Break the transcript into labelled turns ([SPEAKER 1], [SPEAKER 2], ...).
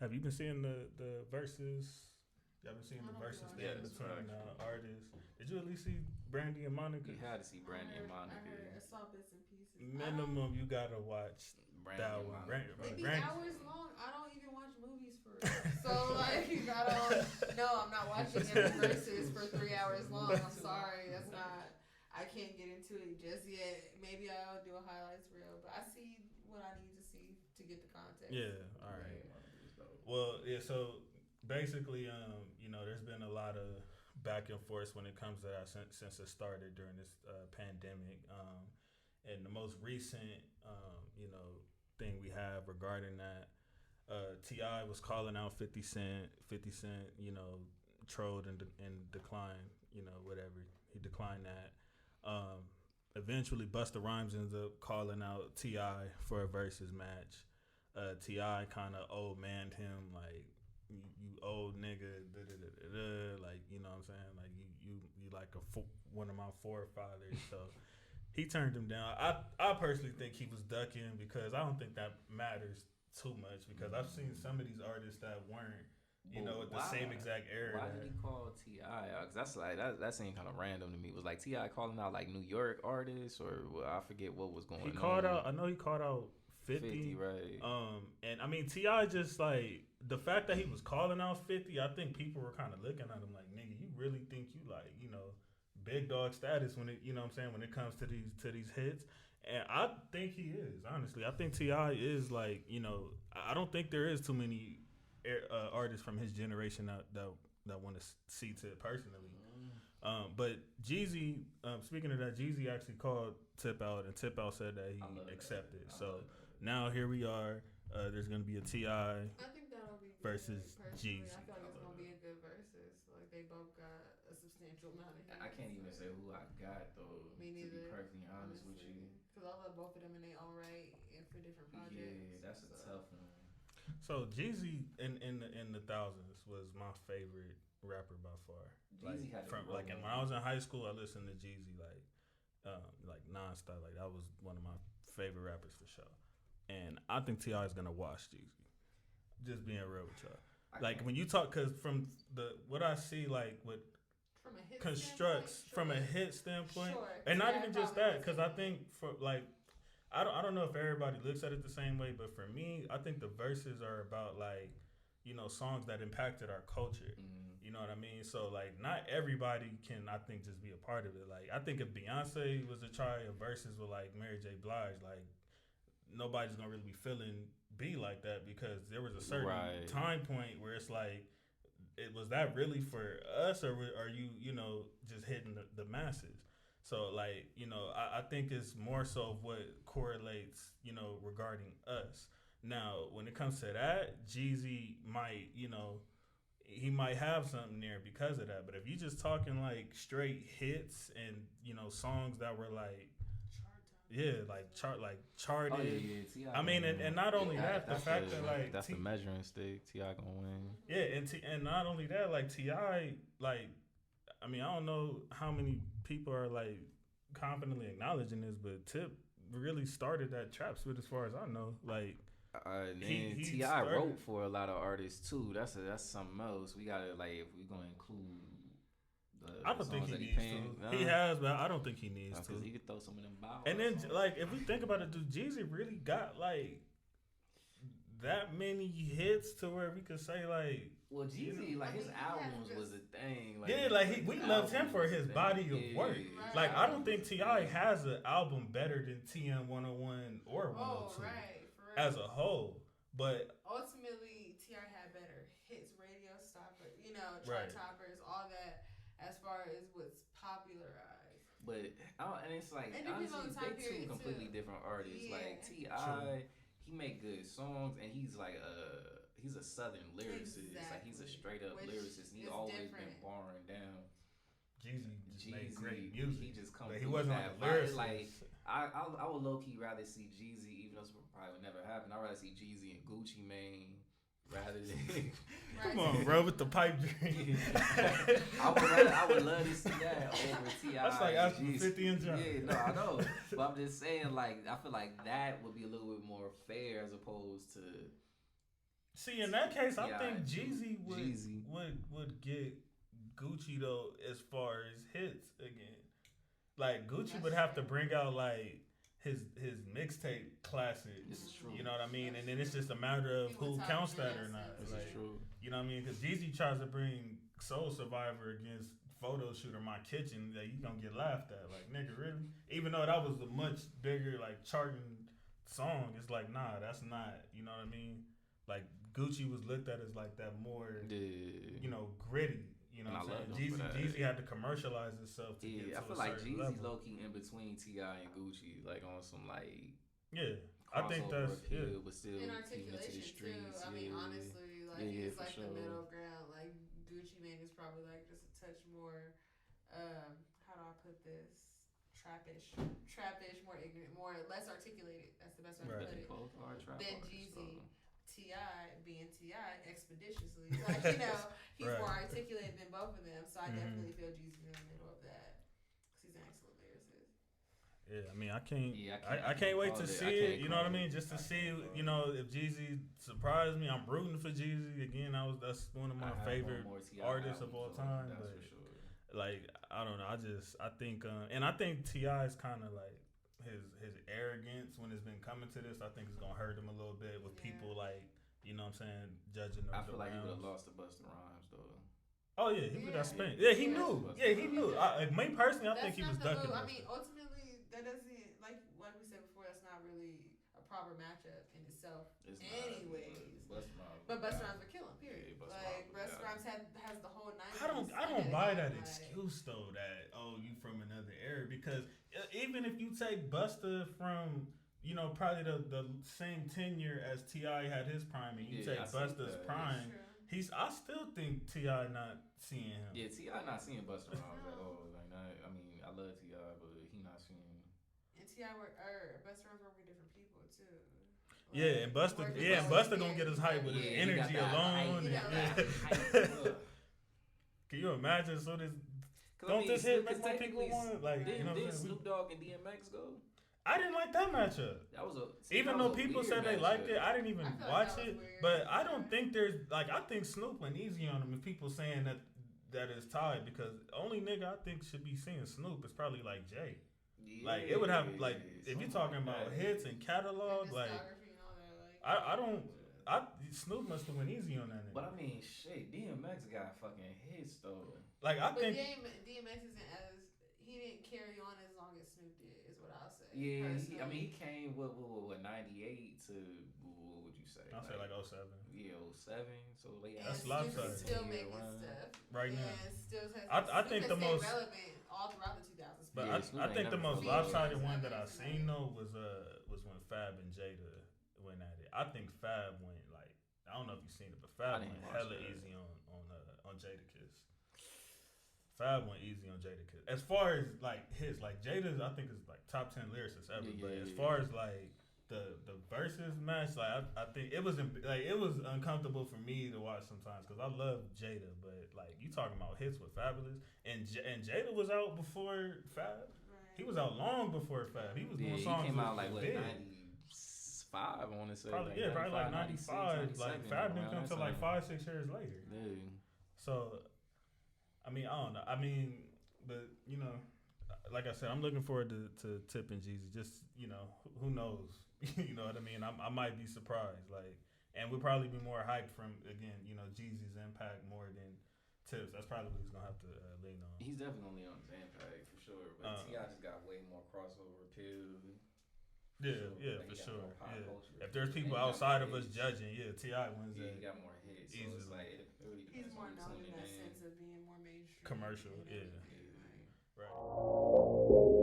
[SPEAKER 1] Have you been seeing the verses? Y'all been seeing
[SPEAKER 2] I
[SPEAKER 1] the
[SPEAKER 2] don't
[SPEAKER 1] verses
[SPEAKER 2] watch
[SPEAKER 1] thing
[SPEAKER 3] Yes,
[SPEAKER 1] between
[SPEAKER 3] right.
[SPEAKER 1] artists? Did you at least see Brandy and Monica?
[SPEAKER 3] You had to see Brandy and
[SPEAKER 2] I
[SPEAKER 3] Monica.
[SPEAKER 2] heard. I saw bits and pieces.
[SPEAKER 1] Minimum, you gotta watch
[SPEAKER 3] Brandy
[SPEAKER 1] that
[SPEAKER 3] and
[SPEAKER 1] one.
[SPEAKER 3] Monica.
[SPEAKER 2] It be
[SPEAKER 1] Brand-
[SPEAKER 2] hours long. I don't even watch movies for real. So like, I don't. No, I'm not watching every verses for 3 hours long. I'm sorry, that's not. I can't get into it just yet. Maybe I'll do a highlights reel, but I see what I need to see to get the context.
[SPEAKER 1] Yeah, all right.
[SPEAKER 3] Brandy and Monica was dope.
[SPEAKER 1] Well, yeah. So basically, there's been a lot of back and forth when it comes to that since it started during this pandemic. And the most recent, thing we have regarding that, Ti was calling out 50 Cent. 50 Cent, trolled and declined. Whatever, he declined that. Eventually, Busta Rhymes ends up calling out Ti for a versus match. Ti kind of old manned him like, you old nigga, like, you know what I'm saying, like you like one of my forefathers. So he turned him down. I personally think he was ducking because I don't think that matters too much because I've seen some of these artists that weren't, at the same exact era.
[SPEAKER 3] Why did he call T.I.? Because that's like that seemed kind of random to me. Was like T.I. calling out like New York artists or I forget what was going on.
[SPEAKER 1] He called out. I know he called out 50,
[SPEAKER 3] right?
[SPEAKER 1] And I mean T.I. just like the fact that he was calling out 50. I think people were kind of looking at him like, nigga, you really think you like big dog status when it when it comes to these hits. And I think he is, honestly. I think T.I. is like, I don't think there is too many artists from his generation that want to see Tip personally. But Jeezy, speaking of that, Jeezy actually called Tip out, and Tip out said that he accepted. So now here we are. There's going to be a T.I.
[SPEAKER 2] I think that'll be good.
[SPEAKER 1] versus
[SPEAKER 2] Personally,
[SPEAKER 1] Jeezy.
[SPEAKER 2] I feel like it's gonna be a good versus. Like they both got a substantial amount of hits.
[SPEAKER 3] I can't even say who I got though.
[SPEAKER 2] Me neither.
[SPEAKER 3] To be perfectly honest with you.
[SPEAKER 2] Because I love both of them in their own right and for different projects.
[SPEAKER 3] Yeah, that's a tough one.
[SPEAKER 1] So Jeezy in the thousands was my favorite rapper by far.
[SPEAKER 3] Jeezy had
[SPEAKER 1] from like, and when I was in high school, I listened to Jeezy like nonstop. Like that was one of my favorite rappers for sure. And I think T.I. is gonna wash Jeezy. Just being real with y'all. Like when you talk, cause from what I see, like what
[SPEAKER 2] from a hit
[SPEAKER 1] constructs
[SPEAKER 2] standpoint,
[SPEAKER 1] from a hit standpoint,
[SPEAKER 2] sure.
[SPEAKER 1] and not
[SPEAKER 2] Yeah,
[SPEAKER 1] even just
[SPEAKER 2] probably
[SPEAKER 1] that, cause I think for like. I don't know if everybody looks at it the same way, but for me, I think the verses are about like, songs that impacted our culture.
[SPEAKER 3] Mm-hmm.
[SPEAKER 1] You know what I mean? So like, not everybody can, I think, just be a part of it. Like, I think if Beyonce was to try a verses with like Mary J. Blige, like nobody's gonna really be feeling B like that because there was a certain time point where it's like, it was that really for us, or are you, just hitting the masses? So, like, I think it's more so of what correlates, regarding us. Now, when it comes to that, Jeezy might, he might have something there because of that. But if you just talking, like, straight hits and, songs that were, like, charted.
[SPEAKER 3] Oh, yeah.
[SPEAKER 1] I mean, and not only that, the fact that, like...
[SPEAKER 3] That's the measuring stick. T.I. gonna win.
[SPEAKER 1] Yeah, and not only that, like, T.I., like... I mean, I don't know how many people are like confidently acknowledging this, but Tip really started that trap spit as far as I know. Like,
[SPEAKER 3] T.I. wrote for a lot of artists too. That's something else. We gotta if we're gonna include
[SPEAKER 1] I don't think he needs to. He has, but I don't think he needs to.
[SPEAKER 3] Because he could throw some of them bowels.
[SPEAKER 1] And then, like, if we think about it, dude, Jeezy really got like that many hits to where we could say like.
[SPEAKER 3] Well, Jeezy, his albums was a thing.
[SPEAKER 1] We loved him for his body of work.
[SPEAKER 2] Right.
[SPEAKER 1] Like, I don't think T.I. has an album better than TM 101 or 102
[SPEAKER 2] for real.
[SPEAKER 1] as a whole. But
[SPEAKER 2] ultimately, T.I. had better hits, radio stopper, chart toppers, all that, as far as what's popularized.
[SPEAKER 3] But and it's like, honestly, they two completely different artists.
[SPEAKER 2] Yeah.
[SPEAKER 3] Like T.I., he make good songs, and he's like he's a southern lyricist.
[SPEAKER 2] Exactly.
[SPEAKER 3] Like he's a straight up lyricist. And he always been barring down.
[SPEAKER 1] Jeezy just made great music.
[SPEAKER 3] He just come.
[SPEAKER 1] But he wasn't
[SPEAKER 3] that
[SPEAKER 1] like a lyricist.
[SPEAKER 3] Like I would low key rather see Jeezy, even though this probably would never happen. I'd rather see Jeezy and Gucci Mane rather than.
[SPEAKER 1] Come on, bro, with the pipe dream.
[SPEAKER 3] I would love to see that over T.I.
[SPEAKER 1] That's like asking 50 and John.
[SPEAKER 3] Yeah, no, I know. But I'm just saying, I feel like that would be a little bit more fair as opposed to.
[SPEAKER 1] See, in that case, I
[SPEAKER 3] Yeah,
[SPEAKER 1] think Jeezy would
[SPEAKER 3] Jeezy.
[SPEAKER 1] would get Gucci though as far as hits again. Like Gucci would have to bring out like his mixtape classics.
[SPEAKER 3] This is true.
[SPEAKER 1] You know what I mean? And then it's just a matter of who counts that or not.
[SPEAKER 3] This
[SPEAKER 1] Like,
[SPEAKER 3] is true.
[SPEAKER 1] you know what I mean? Because Jeezy tries to bring Soul Survivor against Photo Shooter My Kitchen, that you gonna get laughed at. Like, nigga, really? Even though that was a much bigger, like, charting song, it's like, nah, that's not, you know what I mean? Like, Gucci was looked at as, like, that more, you know, gritty. You know what I'm saying? Jeezy had to commercialize itself to get to
[SPEAKER 3] I feel like Jeezy
[SPEAKER 1] level.
[SPEAKER 3] low key in between T.I. and Gucci, like on some like
[SPEAKER 1] I think that's
[SPEAKER 3] appeal, but still
[SPEAKER 2] in
[SPEAKER 3] keeping it to the
[SPEAKER 2] articulation
[SPEAKER 3] streets.
[SPEAKER 2] too. I mean, honestly, like he's like
[SPEAKER 3] sure.
[SPEAKER 2] the middle ground. Like Gucci Mane is probably like just a touch more. How do I put this? Trappish, more ignorant, more less articulated. That's the best way to put it.
[SPEAKER 3] Both are trap
[SPEAKER 2] Than
[SPEAKER 3] artists,
[SPEAKER 2] Jeezy.
[SPEAKER 3] so.
[SPEAKER 2] T.I. being T.I. expeditiously. Like, you know, he's more articulated than both of them. So I definitely feel Jeezy's in the middle of that. Because he's an excellent lyricist.
[SPEAKER 1] Yeah, I mean, I can't wait to see it. You know what I mean? Just to see, you know, if Jeezy surprised me. I'm rooting for Jeezy again. That's one of my favorite artists of all time. But like, I don't know. I think, and I think T.I. is kind of like his arrogance when it's been coming to this. I think it's gonna hurt him a little bit with people like, you know what I'm saying, judging them.
[SPEAKER 3] I feel like he would have lost to Busta Rhymes though.
[SPEAKER 1] Oh yeah, he would have spent. Yeah, he knew. Yeah, he knew. Me personally, I think he was ducking.
[SPEAKER 2] I mean, ultimately, that doesn't like we said before. That's not really a proper matchup in itself. Anyways, but Busta Rhymes would kill him. Period.
[SPEAKER 3] Yeah,
[SPEAKER 2] like Busta Rhymes has the whole 90s.
[SPEAKER 1] I don't buy that excuse though. That you from another era, because even if you take Busta from, you know, probably the same tenure as T.I. had his prime, and you take Busta's prime, I still think T.I. not seeing him.
[SPEAKER 3] Yeah, T.I. not seeing Busta Rhymes at all. Like, I mean, I love T.I., but he not seeing.
[SPEAKER 2] And T.I. Busta Rhymes work with different people too. Like,
[SPEAKER 1] yeah, and Busta gonna get his hype with his energy alone. Can you imagine? So this. Don't this hit make more people want? Like, you know,
[SPEAKER 3] did Snoop Dogg and DMX go?
[SPEAKER 1] I didn't like that matchup. Even though people said they liked it, I didn't even watch it. But I don't think there's like, I think Snoop went easy on him. If people saying that is tied, because the only nigga I think should be seeing Snoop is probably like Jay. Yeah, like it would have like if you're talking about hits and catalog, like I don't. Snoop must have went easy on that nigga.
[SPEAKER 3] But I mean, shit, DMX got fucking hits though.
[SPEAKER 1] Like I think
[SPEAKER 2] DMX isn't as he didn't carry on as long as Snoop did, is what I'll say.
[SPEAKER 3] Yeah, he came what 98 to what would you say?
[SPEAKER 1] I'll say like 07.
[SPEAKER 3] Yeah, 07. So
[SPEAKER 1] that's lopsided.
[SPEAKER 2] Still making stuff
[SPEAKER 1] right now.
[SPEAKER 2] Still has,
[SPEAKER 1] I think the most
[SPEAKER 2] relevant all throughout the 2000s.
[SPEAKER 1] But I think the most lopsided one that I seen though was when Fab and Jada went at it. I think Fab went like, I don't know if you've seen it, but Fab went hella easy on Jadakiss. Fab went easy on Jadakiss. As far as like his, like Jada's, I think is like top 10 lyricists ever. But as far as like the versus match, like I think it was uncomfortable for me to watch sometimes because I love Jada, but like you talking about hits with Fabulous, and Jada was out before Fab. Right. He was out long before Fab. He was doing songs.
[SPEAKER 3] He came out like what, 95, I want to say.
[SPEAKER 1] Probably,
[SPEAKER 3] like,
[SPEAKER 1] probably like 95. Like Fab didn't come until like 5-6 years later.
[SPEAKER 3] Yeah.
[SPEAKER 1] So, I mean, I don't know. I mean, but you know, like I said, I'm looking forward to Tip and Jeezy. Just, you know, who knows? You know what I mean? I might be surprised. Like, and we'll probably be more hyped from, again, you know, Jeezy's impact more than Tip's. That's probably what he's gonna have to lean on.
[SPEAKER 3] He's definitely gonna lean on his impact for sure. But T.I. just got way more crossover appeal.
[SPEAKER 1] Yeah, for sure. Yeah. If there's people outside of us judging, T.I. wins that.
[SPEAKER 3] He got more hits.
[SPEAKER 1] Easily.
[SPEAKER 3] So it's like, it really
[SPEAKER 2] he's more known in that sense of being more mainstream.
[SPEAKER 1] Commercial,
[SPEAKER 2] Right.
[SPEAKER 1] Right.